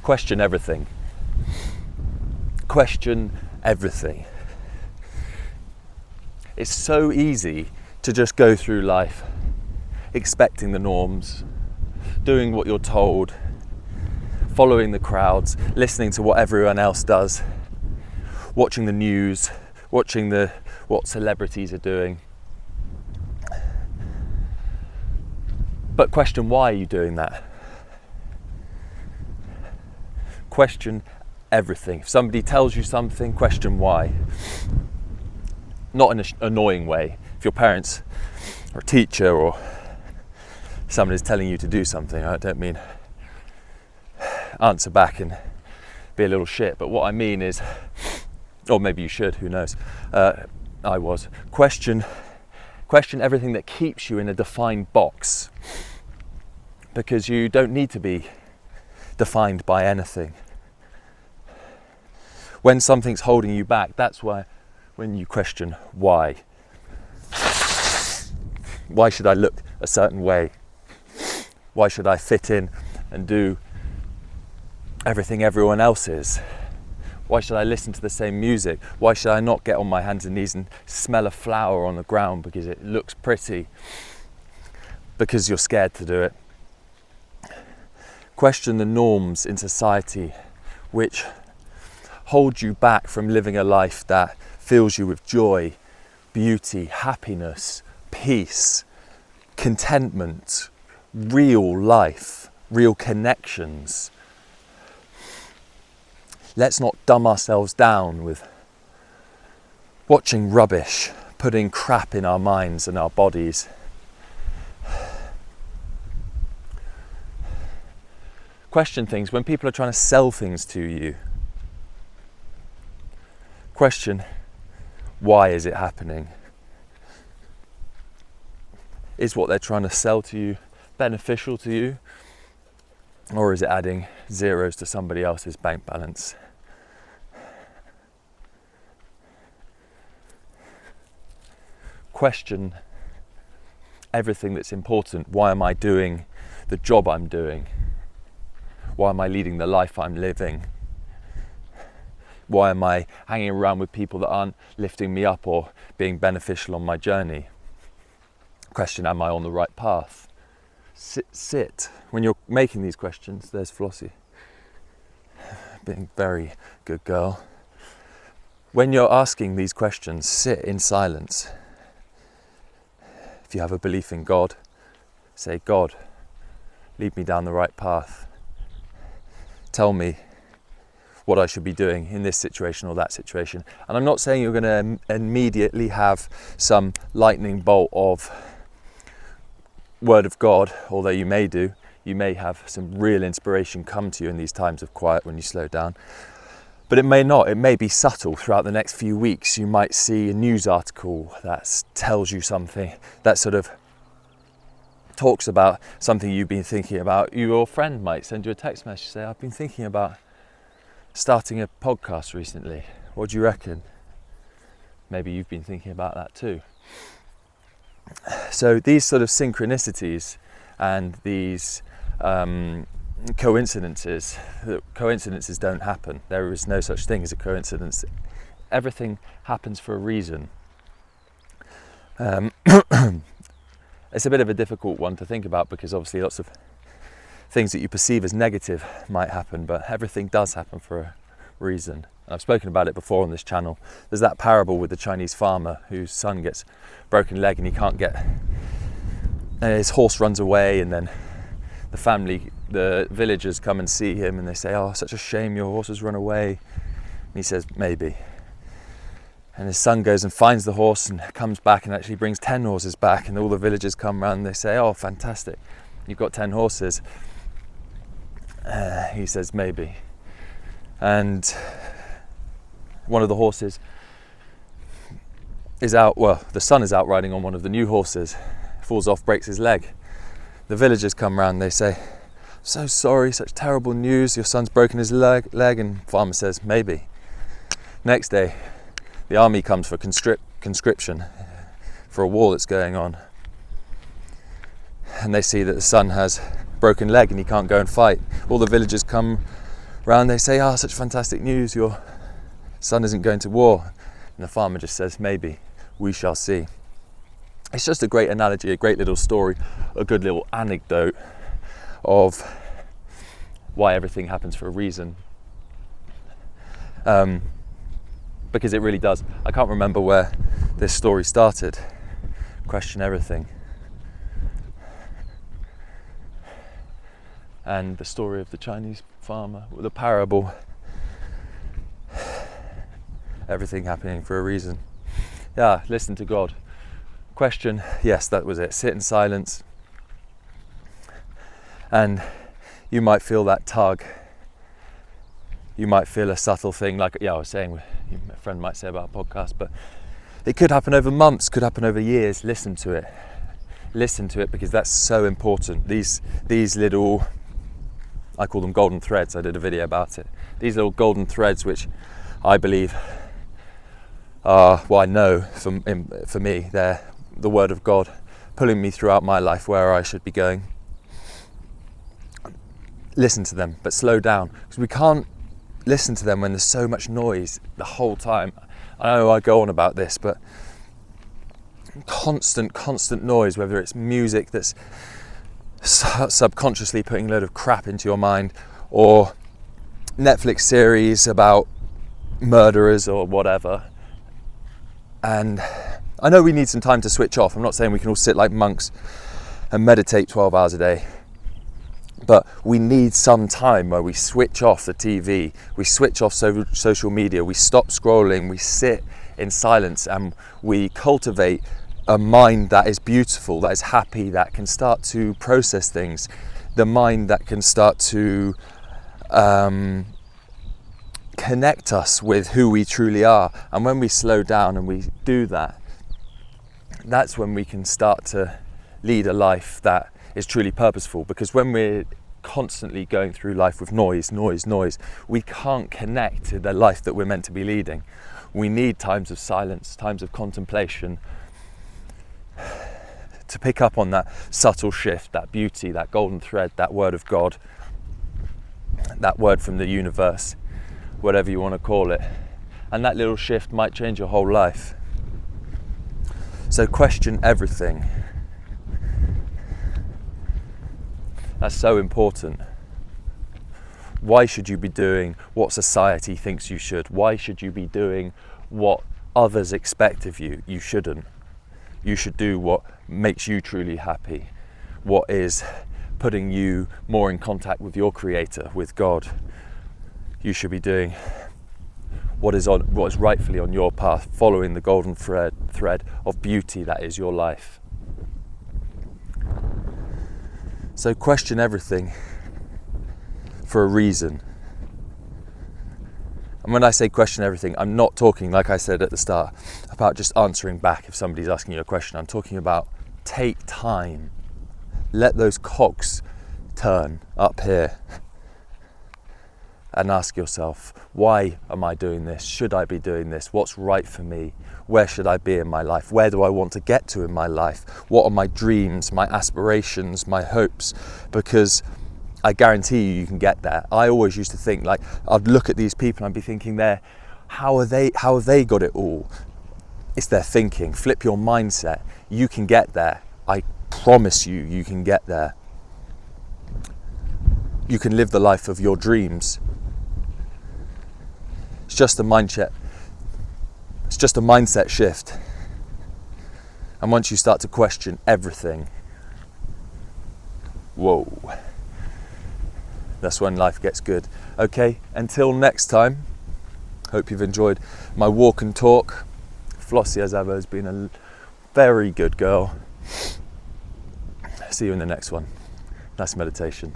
Question everything. Question everything. It's so easy to just go through life expecting the norms, doing what you're told, following the crowds, listening to what everyone else does, watching the news, watching what celebrities are doing. But question, why are you doing that? Question everything. If somebody tells you something, question why. Not in an annoying way. If your parents or a teacher or someone is telling you to do something, I don't mean answer back and be a little shit, but what I mean is, or maybe you should, who knows, question everything that keeps you in a defined box, because you don't need to be defined by anything. When something's holding you back, that's why when you question why. Why should I look a certain way? Why should I fit in and do everything everyone else is? Why should I listen to the same music? Why should I not get on my hands and knees and smell a flower on the ground because it looks pretty? Because you're scared to do it. Question the norms in society which hold you back from living a life that fills you with joy, beauty, happiness, peace, contentment, real life, real connections. Let's not dumb ourselves down with watching rubbish, putting crap in our minds and our bodies. Question things when people are trying to sell things to you. Question, why is it happening? Is what they're trying to sell to you beneficial to you? Or is it adding zeros to somebody else's bank balance? Question everything that's important. Why am I doing the job I'm doing? Why am I leading the life I'm living? Why am I hanging around with people that aren't lifting me up or being beneficial on my journey? Question, am I on the right path? Sit. When you're making these questions, there's Flossie. Being very good girl. When you're asking these questions, sit in silence. If you have a belief in God, say, God, lead me down the right path. Tell me what I should be doing in this situation or that situation. And I'm not saying you're going to immediately have some lightning bolt of word of God, although you may do. You may have some real inspiration come to you in these times of quiet when you slow down. But it may not. It may be subtle. Throughout the next few weeks, you might see a news article that tells you something that sort of talks about something you've been thinking about. Your friend might send you a text message, say, I've been thinking about starting a podcast recently. What do you reckon? Maybe you've been thinking about that too. So these sort of synchronicities and these coincidences don't happen. There is no such thing as a coincidence. Everything happens for a reason. It's a bit of a difficult one to think about because obviously lots of things that you perceive as negative might happen, but everything does happen for a reason. I've spoken about it before on this channel. There's that parable with the Chinese farmer whose son gets broken leg and he can't get, and his horse runs away, and then the villagers come and see him and they say, oh, such a shame your horse has run away. And he says, maybe. And his son goes and finds the horse and comes back and actually brings 10 horses back, and all the villagers come round and they say, oh, fantastic, you've got 10 horses. He says, maybe. And one of the horses is out, the son is out riding on one of the new horses, falls off, breaks his leg. The villagers come round, they say, so sorry, such terrible news, your son's broken his leg, and farmer says, maybe. Next day, the army comes for conscription for a war that's going on. And they see that the son has broken leg and he can't go and fight. All the villagers come round, they say, such fantastic news, your son isn't going to war. And the farmer just says, maybe, we shall see. It's just a great analogy, a great little story, a good little anecdote of why everything happens for a reason. Because it really does. I can't remember where this story started. Question everything. And the story of the Chinese farmer, the parable, everything happening for a reason. Yeah, listen to God. Question, yes, that was it. Sit in silence. And you might feel that tug. You might feel a subtle thing, like I was saying, a friend might say about a podcast, but it could happen over months, could happen over years. Listen to it. Listen to it, because that's so important. These little, I call them golden threads. I did a video about it. These little golden threads, which I believe are, well, I know for me, they're the word of God pulling me throughout my life where I should be going. Listen to them, but slow down, because we can't listen to them when there's so much noise the whole time. I know I go on about this, but constant noise, whether it's music that's subconsciously putting a load of crap into your mind, or Netflix series about murderers or whatever. And I know we need some time to switch off. I'm not saying we can all sit like monks and meditate 12 hours a day, but we need some time where we switch off the TV, we switch off social media, we stop scrolling, we sit in silence, and we cultivate a mind that is beautiful, that is happy, that can start to process things, the mind that can start to connect us with who we truly are. And when we slow down and we do that, that's when we can start to lead a life that is truly purposeful. Because when we're constantly going through life with noise, we can't connect to the life that we're meant to be leading. We need times of silence, times of contemplation, to pick up on that subtle shift, that beauty, that golden thread, that word of God, that word from the universe, whatever you want to call it. And that little shift might change your whole life. So question everything. That's so important. Why should you be doing what society thinks you should? Why should you be doing what others expect of you? You shouldn't. You should do what makes you truly happy, what is putting you more in contact with your Creator, with God. You should be doing what is rightfully on your path, following the golden thread of beauty that is your life. So question everything for a reason. And when I say question everything, I'm not talking, like I said at the start, about just answering back if somebody's asking you a question. I'm talking about take time. Let those cogs turn up here. And ask yourself, why am I doing this? Should I be doing this? What's right for me? Where should I be in my life? Where do I want to get to in my life? What are my dreams, my aspirations, my hopes? Because I guarantee you can get there. I always used to think, like, I'd look at these people and I'd be thinking, how have they got it all? It's their thinking. Flip your mindset. You can get there. I promise you can get there. You can live the life of your dreams. It's just a mindset. It's just a mindset shift. And once you start to question everything, whoa, that's when life gets good. Okay, until next time, hope you've enjoyed my walk and talk. Flossie, as ever, has been a very good girl. See you in the next one. Nice meditation.